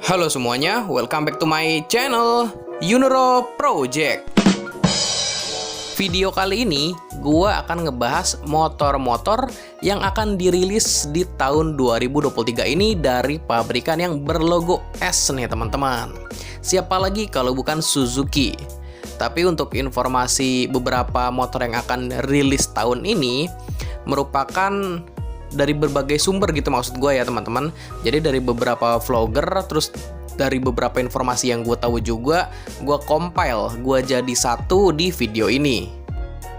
Halo semuanya, welcome back to my channel Yunoro Project. Video kali ini gua akan ngebahas motor-motor yang akan dirilis di tahun 2023 ini dari pabrikan yang berlogo S nih teman-teman. Siapa lagi kalau bukan Suzuki. Tapi untuk informasi beberapa motor yang akan rilis tahun ini merupakan dari berbagai sumber gitu maksud gue ya teman-teman. Jadi dari beberapa vlogger, terus dari beberapa informasi yang gue tahu juga, gue compile, gue jadi satu di video ini.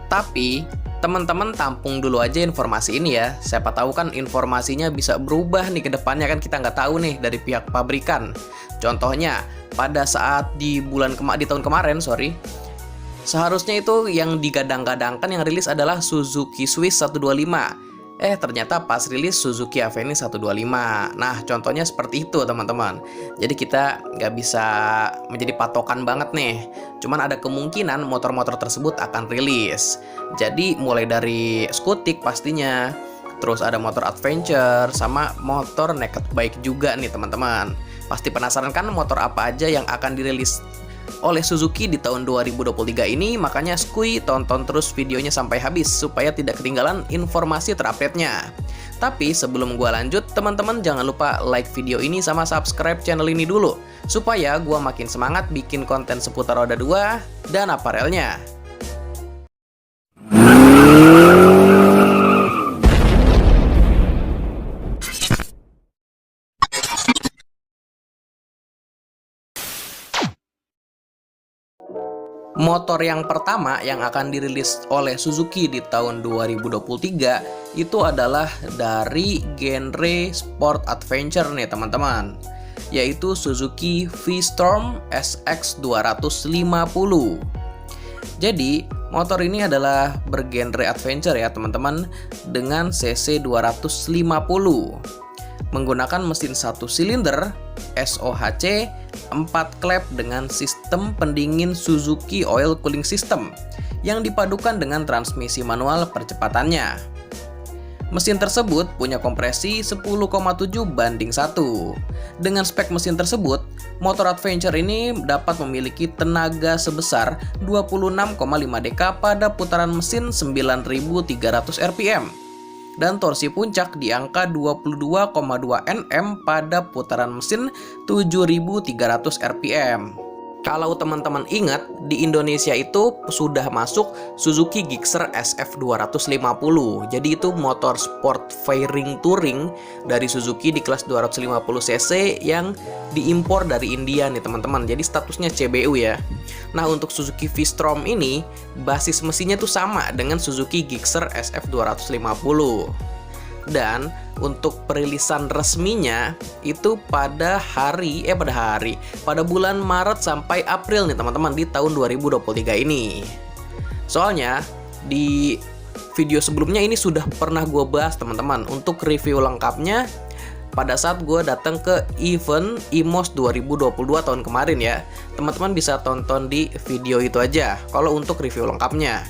Tapi teman-teman tampung dulu aja informasi ini ya. Siapa tahu kan informasinya bisa berubah nih ke depannya, kan kita nggak tahu nih dari pihak pabrikan. Contohnya pada saat di tahun kemarin, seharusnya itu yang digadang-gadangkan yang rilis adalah Suzuki Swiss 125. Ternyata pas rilis Suzuki Avenis 125. Nah, contohnya seperti itu teman-teman. Jadi kita nggak bisa menjadi patokan banget nih. Cuman ada kemungkinan motor-motor tersebut akan rilis. Jadi mulai dari Skutik pastinya, terus ada motor adventure, sama motor naked bike juga nih teman-teman. Pasti penasaran kan motor apa aja yang akan dirilis oleh Suzuki di tahun 2023 ini, makanya skuy tonton terus videonya sampai habis supaya tidak ketinggalan informasi terupdate-nya. Tapi sebelum gua lanjut, teman-teman jangan lupa like video ini sama subscribe channel ini dulu supaya gua makin semangat bikin konten seputar roda 2 dan aparelnya. Motor yang pertama yang akan dirilis oleh Suzuki di tahun 2023 itu adalah dari genre sport adventure nih teman-teman, yaitu Suzuki V-Storm SX250. Jadi motor ini adalah bergenre adventure ya teman-teman, dengan cc 250, menggunakan mesin 1 silinder SOHC 4 klep dengan sistem pendingin Suzuki Oil Cooling System yang dipadukan dengan transmisi manual percepatannya. Mesin tersebut punya kompresi 10,7:1. Dengan spek mesin tersebut, motor adventure ini dapat memiliki tenaga sebesar 26,5 dk pada putaran mesin 9.300 rpm. Dan torsi puncak di angka 22,2 Nm pada putaran mesin 7.300 rpm. Kalau teman-teman ingat, di Indonesia itu sudah masuk Suzuki Gixxer SF250. Jadi itu motor sport fairing touring dari Suzuki di kelas 250cc yang diimpor dari India nih teman-teman. Jadi statusnya CBU ya. Nah, untuk Suzuki V-Storm ini basis mesinnya tuh sama dengan Suzuki Gixxer SF250. Dan untuk perilisan resminya itu pada bulan Maret sampai April nih teman-teman di tahun 2023 ini. Soalnya di video sebelumnya ini sudah pernah gue bahas teman-teman untuk review lengkapnya pada saat gue datang ke event IMOS 2022 tahun kemarin ya. Teman-teman bisa tonton di video itu aja kalau untuk review lengkapnya.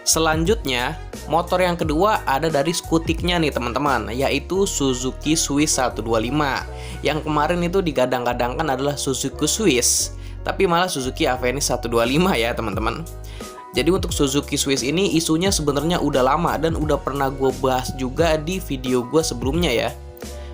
Selanjutnya, motor yang kedua ada dari Skutiknya nih teman-teman, yaitu Suzuki Swiss 125. Yang kemarin itu digadang-gadangkan adalah Suzuki Swiss, tapi malah Suzuki Avenis 125 ya teman-teman. Jadi untuk Suzuki Swiss ini isunya sebenarnya udah lama dan udah pernah gue bahas juga di video gue sebelumnya ya.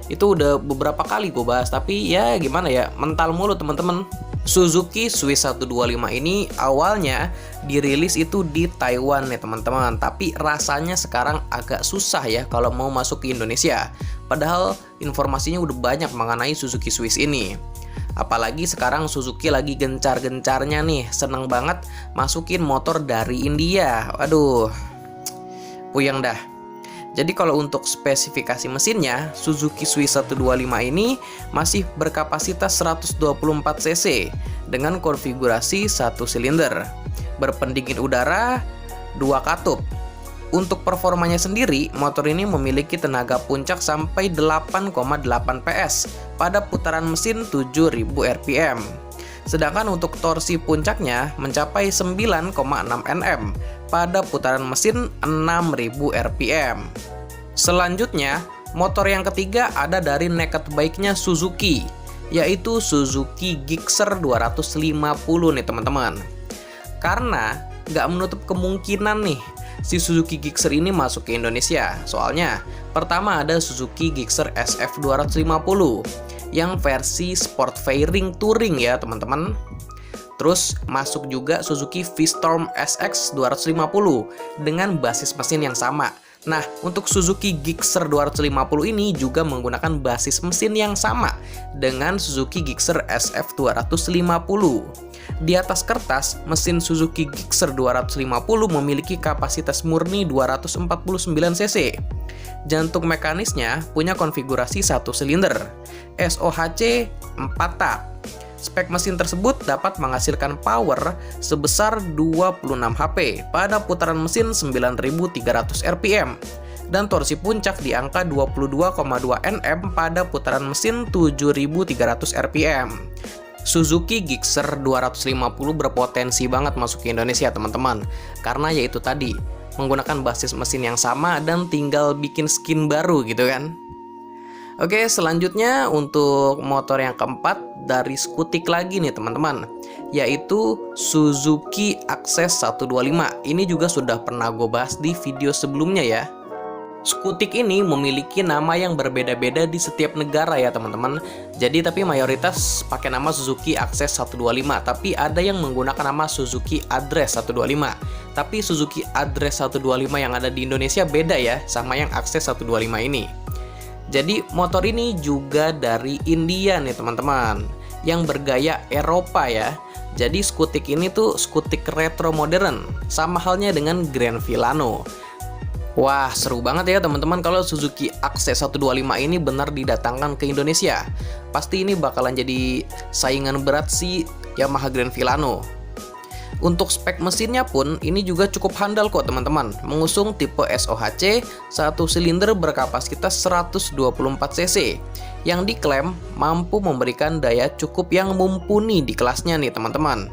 Itu udah beberapa kali gue bahas, tapi ya gimana ya, mental mulu teman-teman. Suzuki Swiss 125 ini awalnya dirilis itu di Taiwan nih teman-teman, tapi rasanya sekarang agak susah ya kalau mau masuk ke Indonesia. Padahal informasinya udah banyak mengenai Suzuki Swiss ini. Apalagi sekarang Suzuki lagi gencar-gencarnya nih, seneng banget masukin motor dari India. Waduh, puyeng dah. Jadi kalau untuk spesifikasi mesinnya, Suzuki Swiss 125 ini masih berkapasitas 124 cc dengan konfigurasi 1 silinder, berpendingin udara 2 katup. Untuk performanya sendiri, motor ini memiliki tenaga puncak sampai 8,8 PS pada putaran mesin 7.000 rpm. Sedangkan untuk torsi puncaknya mencapai 9,6 Nm pada putaran mesin 6.000 rpm. Selanjutnya, motor yang ketiga ada dari naked bike-nya Suzuki, yaitu Suzuki Gixxer 250 nih teman-teman. Karena nggak menutup kemungkinan nih si Suzuki Gixxer ini masuk ke Indonesia. Soalnya pertama ada Suzuki Gixxer SF 250 yang versi Sport Fairing Touring ya teman-teman. Terus masuk juga Suzuki V-Storm SX 250 dengan basis mesin yang sama. Nah, untuk Suzuki Gixxer 250 ini juga menggunakan basis mesin yang sama dengan Suzuki Gixxer SF 250. Di atas kertas, mesin Suzuki Gixxer 250 memiliki kapasitas murni 249 cc. Jantung mekanisnya punya konfigurasi 1 silinder, SOHC 4 tak. Spek mesin tersebut dapat menghasilkan power sebesar 26 HP pada putaran mesin 9.300 rpm dan torsi puncak di angka 22,2 Nm pada putaran mesin 7.300 rpm. Suzuki Gixxer 250 berpotensi banget masuk ke Indonesia teman-teman, karena yaitu tadi menggunakan basis mesin yang sama dan tinggal bikin skin baru gitu kan. Oke, selanjutnya untuk motor yang keempat dari skutik lagi nih teman-teman, yaitu Suzuki Access 125. Ini juga sudah pernah gue bahas di video sebelumnya ya. Skutik ini memiliki nama yang berbeda-beda di setiap negara ya teman-teman. Jadi tapi mayoritas pakai nama Suzuki Access 125, tapi ada yang menggunakan nama Suzuki Address 125. Tapi Suzuki Address 125 yang ada di Indonesia beda ya sama yang Access 125 ini. Jadi motor ini juga dari India nih teman-teman, yang bergaya Eropa ya. Jadi skutik ini tuh skutik retro modern, sama halnya dengan Grand Villano. Wah, seru banget ya teman-teman kalau Suzuki Access 125 ini benar didatangkan ke Indonesia. Pasti ini bakalan jadi saingan berat si Yamaha Grand Villano. Untuk spek mesinnya pun ini juga cukup handal kok teman-teman. Mengusung tipe SOHC 1 silinder berkapasitas 124 cc yang diklaim mampu memberikan daya cukup yang mumpuni di kelasnya nih teman-teman.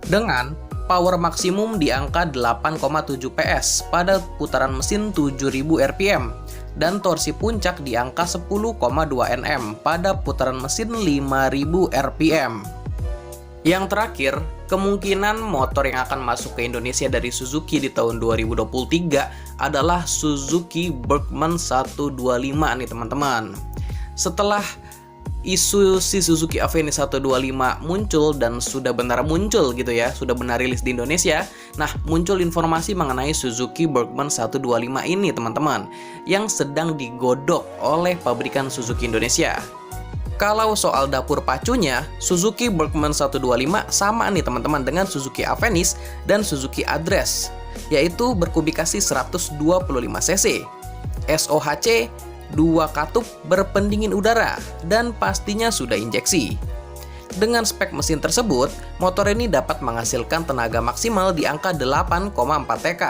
Dengan power maksimum di angka 8,7 PS pada putaran mesin 7000 rpm dan torsi puncak di angka 10,2 Nm pada putaran mesin 5000 rpm. Yang terakhir, kemungkinan motor yang akan masuk ke Indonesia dari Suzuki di tahun 2023 adalah Suzuki Bergman 125 nih teman-teman. Setelah isu si Suzuki Avenis 125 muncul dan sudah benar muncul gitu ya, sudah benar rilis di Indonesia. Nah, muncul informasi mengenai Suzuki Bergman 125 ini teman-teman, yang sedang digodok oleh pabrikan Suzuki Indonesia. Kalau soal dapur pacunya, Suzuki Bergman 125 sama nih teman-teman dengan Suzuki Avenis dan Suzuki Address, yaitu berkubikasi 125 cc, SOHC 2 katup berpendingin udara, dan pastinya sudah injeksi. Dengan spek mesin tersebut, motor ini dapat menghasilkan tenaga maksimal di angka 8,4 TK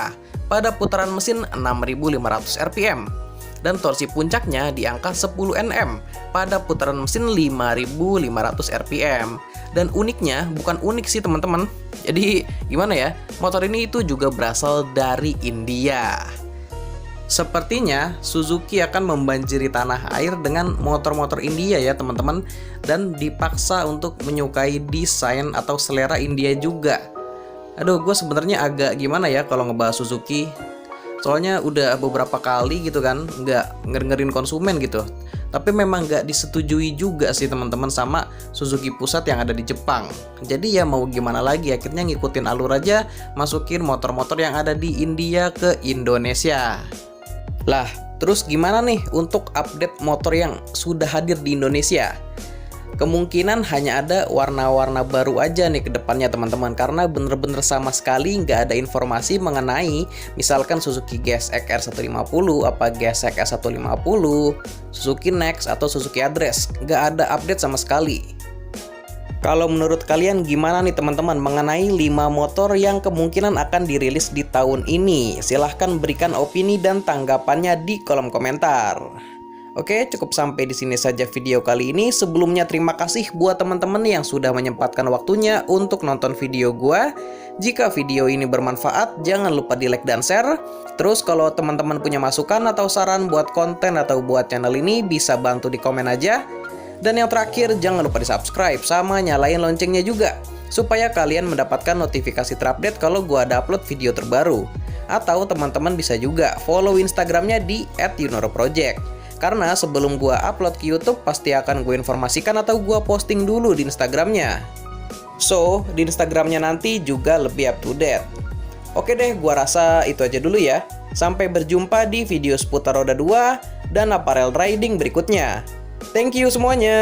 pada putaran mesin 6.500 rpm. Dan torsi puncaknya di angka 10 Nm pada putaran mesin 5.500 rpm. Dan uniknya, bukan unik sih teman-teman. Jadi gimana ya, motor ini itu juga berasal dari India. Sepertinya Suzuki akan membanjiri tanah air dengan motor-motor India ya teman-teman, dan dipaksa untuk menyukai desain atau selera India juga. Aduh, gue sebenarnya agak gimana ya kalau ngebahas Suzuki. Soalnya udah beberapa kali gitu kan nggak ngedengerin konsumen gitu. Tapi memang nggak disetujui juga sih teman-teman sama Suzuki pusat yang ada di Jepang. Jadi ya mau gimana lagi, akhirnya ngikutin alur aja, masukin motor-motor yang ada di India ke Indonesia. Lah, terus gimana nih untuk update motor yang sudah hadir di Indonesia? Kemungkinan hanya ada warna-warna baru aja nih ke depannya teman-teman, karena bener-bener sama sekali nggak ada informasi mengenai misalkan Suzuki GSX R150, apa GSX S150, Suzuki Next atau Suzuki Address. Nggak ada update sama sekali. Kalau menurut kalian gimana nih teman-teman mengenai 5 motor yang kemungkinan akan dirilis di tahun ini? Silahkan berikan opini dan tanggapannya di kolom komentar. Oke, cukup sampai di sini saja video kali ini. Sebelumnya terima kasih buat teman-teman yang sudah menyempatkan waktunya untuk nonton video gua. Jika video ini bermanfaat, jangan lupa di like dan share. Terus kalau teman-teman punya masukan atau saran buat konten atau buat channel ini, bisa bantu di komen aja. Dan yang terakhir, jangan lupa di-subscribe sama nyalain loncengnya juga, supaya kalian mendapatkan notifikasi terupdate kalau gua ada upload video terbaru. Atau teman-teman bisa juga follow Instagramnya di @yunoroproject. Karena sebelum gua upload ke YouTube, pasti akan gue informasikan atau gua posting dulu di Instagramnya. So, di Instagramnya nanti juga lebih up to date. Oke deh, gua rasa itu aja dulu ya. Sampai berjumpa di video seputar roda 2 dan apparel riding berikutnya. Thank you semuanya.